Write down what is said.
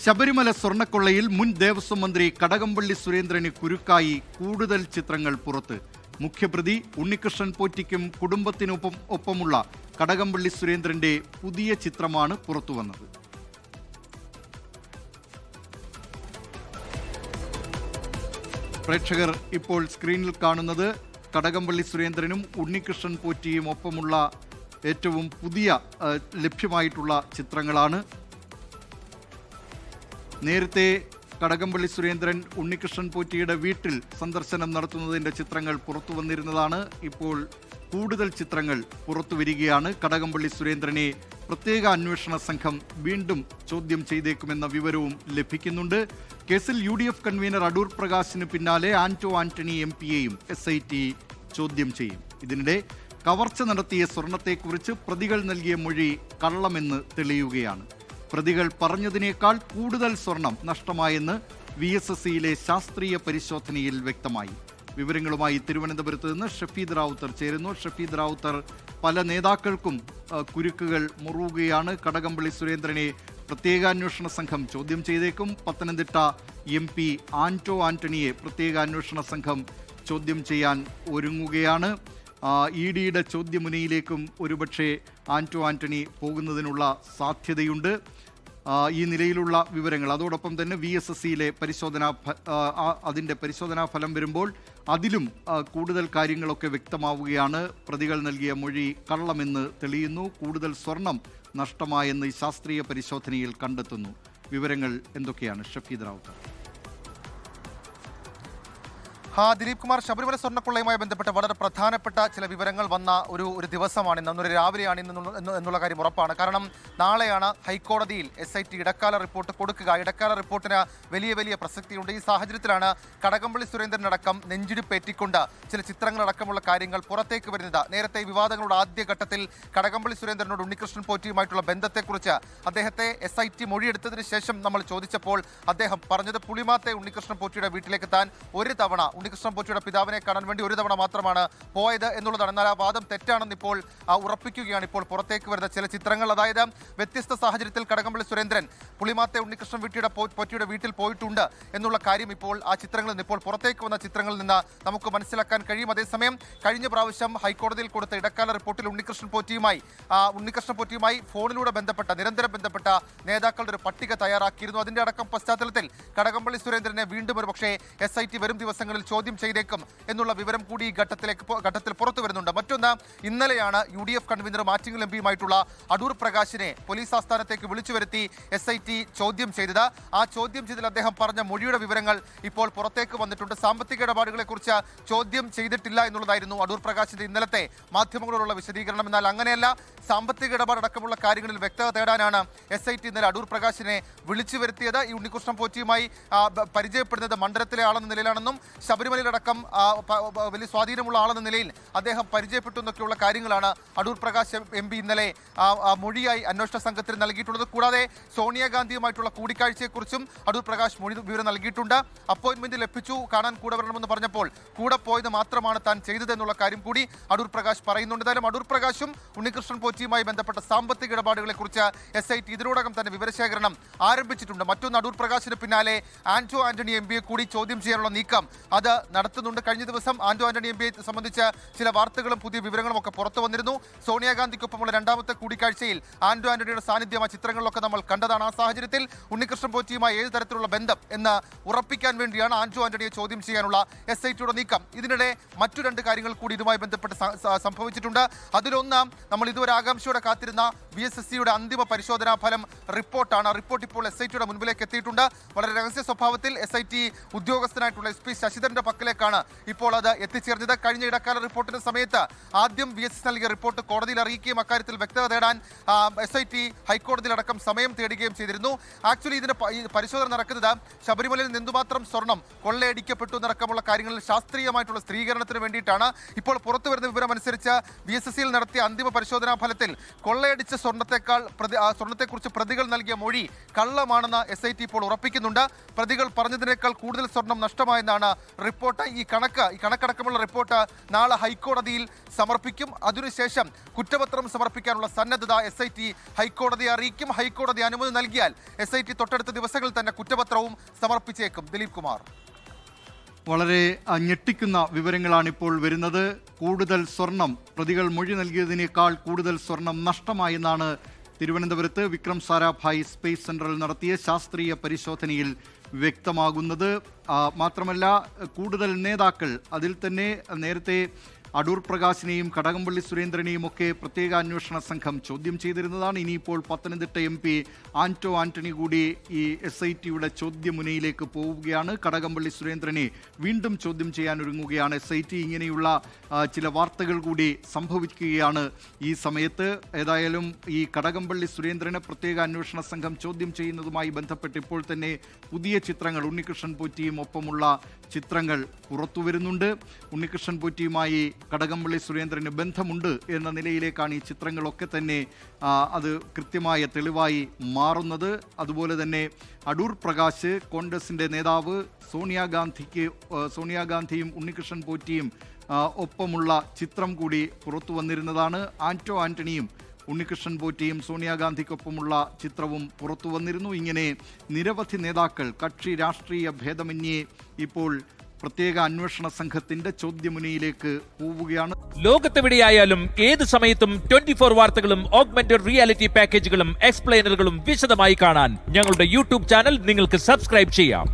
ശബരിമല സ്വർണ്ണക്കൊള്ളയിൽ മുൻ ദേവസ്വം മന്ത്രി കടകംപള്ളി സുരേന്ദ്രന് കുരുക്കായി കൂടുതൽ ചിത്രങ്ങൾ പുറത്ത്. മുഖ്യപ്രതി ഉണ്ണികൃഷ്ണൻ പോറ്റിക്കും ഒപ്പമുള്ള കടകംപള്ളി സുരേന്ദ്രന്റെ പുതിയ ചിത്രമാണ് പുറത്തുവന്നത്. പ്രേക്ഷകർ ഇപ്പോൾ സ്ക്രീനിൽ കാണുന്നത് കടകംപള്ളി സുരേന്ദ്രനും ഉണ്ണികൃഷ്ണൻ പോറ്റിയും ഒപ്പമുള്ള ഏറ്റവും പുതിയ ലഭ്യമായിട്ടുള്ള ചിത്രങ്ങളാണ്. നേരത്തെ കടകംപള്ളി സുരേന്ദ്രൻ ഉണ്ണികൃഷ്ണൻ പോറ്റിയുടെ വീട്ടിൽ സന്ദർശനം നടത്തുന്നതിൻ്റെ ചിത്രങ്ങൾ പുറത്തു വന്നിരുന്നതാണ്. ഇപ്പോൾ കൂടുതൽ ചിത്രങ്ങൾ പുറത്തു വരികയാണ്. കടകംപള്ളി സുരേന്ദ്രനെ പ്രത്യേക അന്വേഷണ സംഘം വീണ്ടും ചോദ്യം ചെയ്തേക്കുമെന്ന വിവരവും ലഭിക്കുന്നുണ്ട്. കേസിൽ UDF കൺവീനർ അടൂർ പ്രകാശിന് പിന്നാലെ ആന്റോ ആന്റണി MP-യെയും SIT ചോദ്യം ചെയ്യും. ഇതിനിടെ കവർച്ച നടത്തിയ സ്വർണത്തെക്കുറിച്ച് പ്രതികൾ നൽകിയ മൊഴി കള്ളമെന്ന് തെളിയുകയാണ്. പ്രതികൾ പറഞ്ഞതിനേക്കാൾ കൂടുതൽ സ്വർണം നഷ്ടമായെന്ന് VSSCയിലെ ശാസ്ത്രീയ പരിശോധനയിൽ വ്യക്തമായി. വിവരങ്ങളുമായി തിരുവനന്തപുരത്ത് നിന്ന് ഷഫീദ് റാവുത്തർ ചേരുന്നു. ഷഫീദ് റാവുത്തർ, പല നേതാക്കൾക്കും കുരുക്കുകൾ മുറുകുകയാണ്. കടകംപള്ളി സുരേന്ദ്രനെ പ്രത്യേകാന്വേഷണ സംഘം ചോദ്യം ചെയ്തേക്കും. പത്തനംതിട്ട MP ആന്റോ ആന്റണിയെ പ്രത്യേക അന്വേഷണ സംഘം ചോദ്യം ചെയ്യാൻ ഒരുങ്ങുകയാണ്. EDയുടെ ചോദ്യമുനയിലേക്കും ഒരുപക്ഷെ ആന്റോ ആന്റണി പോകുന്നതിനുള്ള സാധ്യതയുണ്ട്. ഈ നിലയിലുള്ള വിവരങ്ങൾ, അതോടൊപ്പം തന്നെ VSSCയിലെ പരിശോധനാ ഫലം വരുമ്പോൾ അതിലും കൂടുതൽ കാര്യങ്ങളൊക്കെ വ്യക്തമാവുകയാണ്. പ്രതികൾ നൽകിയ മൊഴി കള്ളമെന്ന് തെളിയുന്നു. കൂടുതൽ സ്വർണം നഷ്ടമായെന്ന് ഈ ശാസ്ത്രീയ പരിശോധനയിൽ കണ്ടെത്തുന്നു. വിവരങ്ങൾ എന്തൊക്കെയാണ് ഷഫീദ് റാവുത്തർ? ദിലീപ് കുമാർ, ശബരിമല സ്വർണ്ണക്കൊള്ളയുമായി ബന്ധപ്പെട്ട വളരെ പ്രധാനപ്പെട്ട ചില വിവരങ്ങൾ വന്ന ഒരു ദിവസമാണ് ഇന്ന്. അന്നൊരു രാവിലെയാണ് എന്നുള്ള കാര്യം ഉറപ്പാണ്. കാരണം നാളെയാണ് ഹൈക്കോടതിയിൽ SIT ഇടക്കാല റിപ്പോർട്ട് കൊടുക്കുക. ഇടക്കാല റിപ്പോർട്ടിന് വലിയ പ്രസക്തിയുണ്ട്. ഈ സാഹചര്യത്തിലാണ് കടകംപള്ളി സുരേന്ദ്രനടക്കം നെഞ്ചിടിപ്പേറ്റിക്കൊണ്ട് ചില ചിത്രങ്ങളടക്കമുള്ള കാര്യങ്ങൾ പുറത്തേക്ക് വരുന്നത്. നേരത്തെ വിവാദങ്ങളുടെ ആദ്യഘട്ടത്തിൽ കടകംപള്ളി സുരേന്ദ്രനോട് ഉണ്ണികൃഷ്ണൻ പോറ്റിയുമായിട്ടുള്ള ബന്ധത്തെക്കുറിച്ച് അദ്ദേഹത്തെ SIT മൊഴിയെടുത്തതിന് ശേഷം നമ്മൾ ചോദിച്ചപ്പോൾ അദ്ദേഹം പറഞ്ഞത് പുളിമാത്തെ ഉണ്ണികൃഷ്ണൻ പോറ്റിയുടെ വീട്ടിലേക്ക് താൻ ഒരു തവണ ഉണ്ണികൃഷ്ണൻ പോറ്റിയുടെ പിതാവിനെ കാണാൻ വേണ്ടി ഒരു തവണ മാത്രമാണ് പോയത് എന്നുള്ളതാണ്. എന്നാൽ ആ വാദം തെറ്റാണെന്ന് ഇപ്പോൾ ഉറപ്പിക്കുകയാണ് ഇപ്പോൾ പുറത്തേക്ക് വരുന്ന ചില ചിത്രങ്ങൾ. അതായത് വ്യത്യസ്ത സാഹചര്യത്തിൽ കടകംപള്ളി സുരേന്ദ്രൻ പുളിമാത്തെ ഉണ്ണികൃഷ്ണൻ പോറ്റിയുടെ വീട്ടിൽ പോയിട്ടുണ്ട് എന്നുള്ള കാര്യം ഇപ്പോൾ ആ ചിത്രങ്ങളിൽ നിന്ന്, ഇപ്പോൾ പുറത്തേക്ക് വന്ന ചിത്രങ്ങളിൽ നിന്ന് നമുക്ക് മനസ്സിലാക്കാൻ കഴിയും. അതേസമയം കഴിഞ്ഞ പ്രാവശ്യം ഹൈക്കോടതിയിൽ കൊടുത്ത ഇടക്കാല റിപ്പോർട്ടിൽ ഉണ്ണികൃഷ്ണൻ പോറ്റിയുമായി ഫോണിലൂടെ നിരന്തരം ബന്ധപ്പെട്ട നേതാക്കളുടെ ഒരു പട്ടിക തയ്യാറാക്കിയിരുന്നു. അതിന്റെ അടക്കം പശ്ചാത്തലത്തിൽ കടകംപള്ളി സുരേന്ദ്രനെ വീണ്ടും ഒരു പക്ഷേ SIT വരും ദിവസങ്ങളിൽ ചോദ്യം ചെയ്തേക്കും എന്നുള്ള വിവരം കൂടി ഈ ഘട്ടത്തിൽ പുറത്തു വരുന്നുണ്ട്. മറ്റൊന്ന്, ഇന്നലെയാണ് UDF കൺവീനറും ആറ്റിങ്ങൽ MP-യുമായിട്ടുള്ള അടൂർ പ്രകാശിനെ പോലീസ് ആസ്ഥാനത്തേക്ക് വിളിച്ചു വരുത്തി SIT ചോദ്യം ചെയ്തത്. ആ ചോദ്യം ചെയ്തതിൽ അദ്ദേഹം പറഞ്ഞ മൊഴിയുടെ വിവരങ്ങൾ ഇപ്പോൾ പുറത്തേക്ക് വന്നിട്ടുണ്ട്. സാമ്പത്തിക ഇടപാടുകളെ കുറിച്ച് ചോദ്യം ചെയ്തിട്ടില്ല എന്നുള്ളതായിരുന്നു അടൂർ പ്രകാശിന്റെ ഇന്നലത്തെ മാധ്യമങ്ങളോടുള്ള വിശദീകരണം. എന്നാൽ അങ്ങനെയല്ല, സാമ്പത്തിക ഇടപാടടക്കമുള്ള കാര്യങ്ങളിൽ വ്യക്തത തേടാനാണ് SIT ഇന്നലെ അടൂർ പ്രകാശിനെ വിളിച്ചു വരുത്തിയത്. ഈ ഉണ്ണികൃഷ്ണൻ പോറ്റിയുമായി പരിചയപ്പെടുന്നത് മണ്ഡലത്തിലെ ആളെന്ന നിലയിലാണെന്നും ശബരിമലയിലടക്കം വലിയ സ്വാധീനമുള്ള ആളെന്ന നിലയിൽ അദ്ദേഹം പരിചയപ്പെട്ടു എന്നൊക്കെയുള്ള കാര്യങ്ങളാണ് അടൂർ പ്രകാശ് MP ഇന്നലെ മൊഴിയായി അന്വേഷണ സംഘത്തിന് നൽകിയിട്ടുള്ളത്. കൂടാതെ സോണിയാഗാന്ധിയുമായിട്ടുള്ള കൂടിക്കാഴ്ചയെക്കുറിച്ചും അടൂർ പ്രകാശ് വിവരം നൽകിയിട്ടുണ്ട്. അപ്പോയിന്റ്മെന്റ് ലഭിച്ചു, കാണാൻ കൂടെ വരണമെന്ന് പറഞ്ഞപ്പോൾ കൂടെ പോയത് മാത്രമാണ് താൻ ചെയ്തതെന്നുള്ള കാര്യം കൂടി അടൂർ പ്രകാശ് പറയുന്നുണ്ട്. എന്തായാലും അടൂർ പ്രകാശും ഉണ്ണികൃഷ്ണൻ പോറ്റിയുമായി ബന്ധപ്പെട്ട സാമ്പത്തിക ഇടപാടുകളെ കുറിച്ച് SIT ഇതിനോടകം തന്നെ വിവരശേഖരണം ആരംഭിച്ചിട്ടുണ്ട്. മറ്റൊന്ന്, അടൂർ പ്രകാശിന് പിന്നാലെ ആന്റോ ആന്റണി MP-യെ കൂടി ചോദ്യം ചെയ്യാനുള്ള നീക്കം അത് നടത്തുന്നുണ്ട്. കഴിഞ്ഞ ദിവസം ആന്റോ ആന്റണി MP-യെ സംബന്ധിച്ച് ചില വാർത്തകളും പുതിയ വിവരങ്ങളും ഒക്കെ പുറത്തു വന്നിരുന്നു. സോണിയാഗാന്ധിക്കൊപ്പമുള്ള രണ്ടാമത്തെ കൂടിക്കാഴ്ചയിൽ ആന്റോ ആന്റണിയുടെ സാന്നിധ്യം ആ ചിത്രങ്ങളിലൊക്കെ നമ്മൾ കണ്ടതാണ്. ആ സാഹചര്യത്തിൽ ഉണ്ണികൃഷ്ണൻ പോറ്റിയുമായി ഏത് തരത്തിലുള്ള ബന്ധം എന്ന് ഉറപ്പിക്കാൻ വേണ്ടിയാണ് ആന്റോ ആന്റണിയെ ചോദ്യം ചെയ്യാനുള്ള SIT-യുടെ നീക്കം. ഇതിനിടെ മറ്റു രണ്ട് കാര്യങ്ങൾ കൂടി ഇതുമായി ബന്ധപ്പെട്ട് സംഭവിച്ചിട്ടുണ്ട്. അതിലൊന്ന്, നമ്മൾ ഇതുവരെ ആകാംക്ഷയോടെ കാത്തിരുന്ന VSSCയുടെ അന്തിമ പരിശോധനാ ഫലം റിപ്പോർട്ടാണ്. റിപ്പോർട്ട് ഇപ്പോൾ SIT-യുടെ മുൻപിലേക്ക് എത്തിയിട്ടുണ്ട്. വളരെ രഹസ്യ സ്വഭാവത്തിൽ SIT ഉദ്യോഗസ്ഥനായിട്ടുള്ള SP ശശിധരന്റെ പക്കലേക്കാണ് ഇപ്പോൾ അത് എത്തിച്ചേർന്നത്. കഴിഞ്ഞ ഇടക്കാല റിപ്പോർട്ടിന്റെ സമയത്ത് ആദ്യം VSS നൽകിയ റിപ്പോർട്ട് കോടതിയിൽ അറിയിക്കുകയും അക്കാര്യത്തിൽ വ്യക്തത തേടാൻ SIT ഹൈക്കോടതിയിലടക്കം സമയം തേടുകയും ചെയ്തിരുന്നു. ആക്ച്വലി ഇതിന്റെ പരിശോധന നടക്കുന്നത് ശബരിമലയിൽ നിന്നുമാത്രം സ്വർണം കൊള്ളയടിക്കപ്പെട്ടു എന്നടക്കമുള്ള കാര്യങ്ങളിൽ ശാസ്ത്രീയമായിട്ടുള്ള സ്ഥിരീകരണത്തിന് വേണ്ടിയിട്ടാണ്. ഇപ്പോൾ പുറത്തു വരുന്ന വിവരം അനുസരിച്ച് VSSCയിൽ നടത്തിയ അന്തിമ പരിശോധനാ ഫലത്തിൽ കൊള്ളയടിച്ച സ്വർണത്തെക്കുറിച്ച് പ്രതികൾ നൽകിയ മൊഴി കള്ളമാണെന്ന് SIT ഇപ്പോൾ ഉറപ്പിക്കുന്നുണ്ട്. പ്രതികൾ പറഞ്ഞതിനേക്കാൾ കൂടുതൽ സ്വർണം നഷ്ടമായെന്നാണ് റിപ്പോർട്ട് റിപ്പോർട്ട് ഈ കണക്കടക്കമുള്ള റിപ്പോർട്ട് നാളെ ഹൈക്കോടതിയിൽ സമർപ്പിക്കും. അതിനുശേഷം കുറ്റപത്രം സമർപ്പിക്കാനുള്ള സന്നദ്ധത SIT ഹൈക്കോടതിയെ അറിയിക്കും. ഹൈക്കോടതി അനുമതി നൽകിയാൽ SIT തൊട്ടടുത്ത ദിവസങ്ങളിൽ തന്നെ കുറ്റപത്രവും സമർപ്പിച്ചേക്കും. ദിലീപ് കുമാർ, വളരെ ഞെട്ടിക്കുന്ന വിവരങ്ങളാണ് ഇപ്പോൾ വരുന്നത്. കൂടുതൽ സ്വർണം, പ്രതികൾ മൊഴി നൽകിയതിനേക്കാൾ കൂടുതൽ സ്വർണം നഷ്ടമായെന്നാണ് തിരുവനന്തപുരത്ത് വിക്രം സാരാഭായ് സ്പേസ് സെന്ററിൽ നടത്തിയ ശാസ്ത്രീയ പരിശോധനയിൽ വ്യക്തമാകുന്നത്. മാത്രമല്ല, കൂടുതൽ നേതാക്കൾ, അതിൽ തന്നെ നേരത്തെ അടൂർ പ്രകാശിനെയും കടകംപള്ളി സുരേന്ദ്രനെയും ഒക്കെ പ്രത്യേക അന്വേഷണ സംഘം ചോദ്യം ചെയ്തിരുന്നതാണ്. ഇനിയിപ്പോൾ പത്തനംതിട്ട MP ആന്റോ ആന്റണി കൂടി ഈ SITയുടെ ചോദ്യമുനയിലേക്ക് പോവുകയാണ്. കടകംപള്ളി സുരേന്ദ്രനെ വീണ്ടും ചോദ്യം ചെയ്യാൻ ഒരുങ്ങുകയാണ് SIT. ഇങ്ങനെയുള്ള ചില വാർത്തകൾ കൂടി സംഭവിക്കുകയാണ് ഈ സമയത്ത്. ഏതായാലും ഈ കടകംപള്ളി സുരേന്ദ്രനെ പ്രത്യേക അന്വേഷണ സംഘം ചോദ്യം ചെയ്യുന്നതുമായി ബന്ധപ്പെട്ട് ഇപ്പോൾ തന്നെ പുതിയ ചിത്രങ്ങൾ, ഉണ്ണികൃഷ്ണൻ പോറ്റിയും ഒപ്പമുള്ള ചിത്രങ്ങൾ പുറത്തുവരുന്നുണ്ട്. ഉണ്ണികൃഷ്ണൻ പോറ്റിയുമായി കടകംപള്ളി സുരേന്ദ്രന് ബന്ധമുണ്ട് എന്ന നിലയിലേക്കാണ് ഈ ചിത്രങ്ങളൊക്കെ തന്നെ അത് കൃത്യമായ തെളിവായി മാറുന്നത്. അതുപോലെ തന്നെ അടൂർ പ്രകാശ്, കോൺഗ്രസിൻ്റെ നേതാവ്, സോണിയാഗാന്ധിയും ഉണ്ണികൃഷ്ണൻ പോറ്റിയും ഒപ്പമുള്ള ചിത്രം കൂടി പുറത്തു വന്നിരുന്നതാണ്. ആന്റോ ആന്റണിയും ഉണ്ണികൃഷ്ണൻ പോറ്റിയും സോണിയാഗാന്ധിക്കൊപ്പമുള്ള ചിത്രവും പുറത്തു വന്നിരുന്നു. ഇങ്ങനെ നിരവധി നേതാക്കൾ കക്ഷി രാഷ്ട്രീയ ഭേദമന്യേ ഇപ്പോൾ പ്രത്യേക അന്വേഷണ സംഘത്തിന്റെ ചോദ്യമുനയിലേക്ക് പോവുകയാണ്. ലോകത്തെവിടെയായാലും ഏത് സമയത്തും 24 വാർത്തകളും ഓഗ്മെന്റഡ് റിയാലിറ്റി പാക്കേജുകളും എക്സ്പ്ലെയിനറുകളും വിശദമായി കാണാൻ ഞങ്ങളുടെ YouTube ചാനൽ നിങ്ങൾക്ക് സബ്സ്ക്രൈബ് ചെയ്യാം.